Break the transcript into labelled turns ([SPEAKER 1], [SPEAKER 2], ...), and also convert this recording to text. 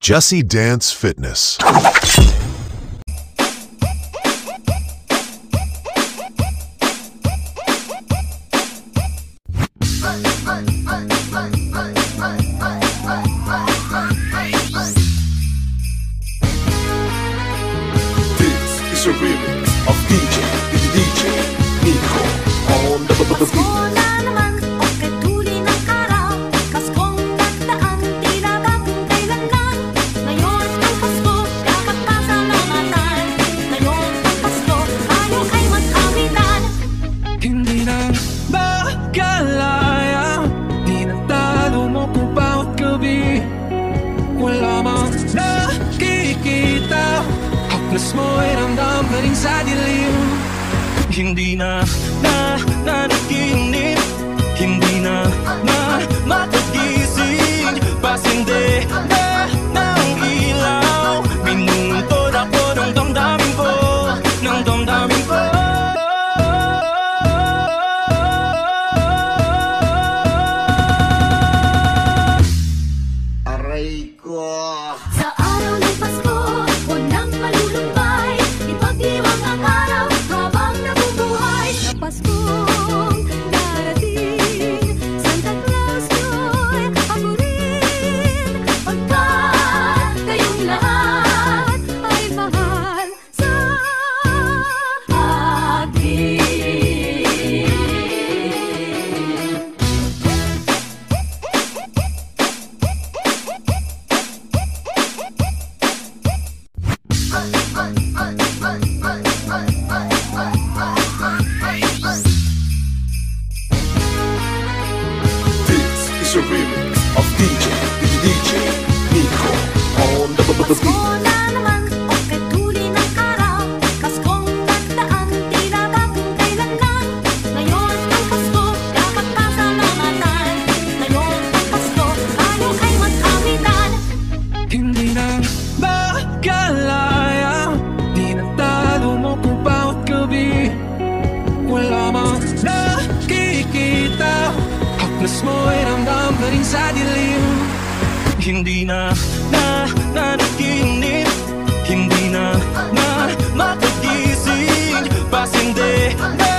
[SPEAKER 1] Jesse Dance Fitness.
[SPEAKER 2] This is a remix of DJ Nico on the beat.
[SPEAKER 3] Hindi na makalaya, di natalo mo kung bawat gabi. Wala mang nakikita, haplas mo ay ramdam pa rin sa dilim. Hindi na nanaginip, hindi na makagising. Pasindi na ng ilaw, binuntod ako ng damdamin ko, ng damdamin ko.
[SPEAKER 4] Sa araw ng Pasko, unang malulumbay, ipagdiwang ang araw habang nabubuhay. Sa Paskong darating, Santa Claus nyo'y hamurin. Pagkat kayong lahat ay mahal sa akin.
[SPEAKER 2] This is a remix of DJ Nico on the
[SPEAKER 4] Pasko
[SPEAKER 2] beat.
[SPEAKER 4] na naman, okay tuli ng araw. Paskong tagdaan, tila ba kung kailan lang. Ngayon ang Pasko, dapat pasalamatan. Ngayon ang Pasko, tayo ay magkamitan.
[SPEAKER 3] Hindi na makalaya, di natalo mo kung bawat gabi. Wala mang nakikita, haplas mo ay ramdam pa rin sa dilim. Hindi na nanaginip, hindi na makagising. Pasindi na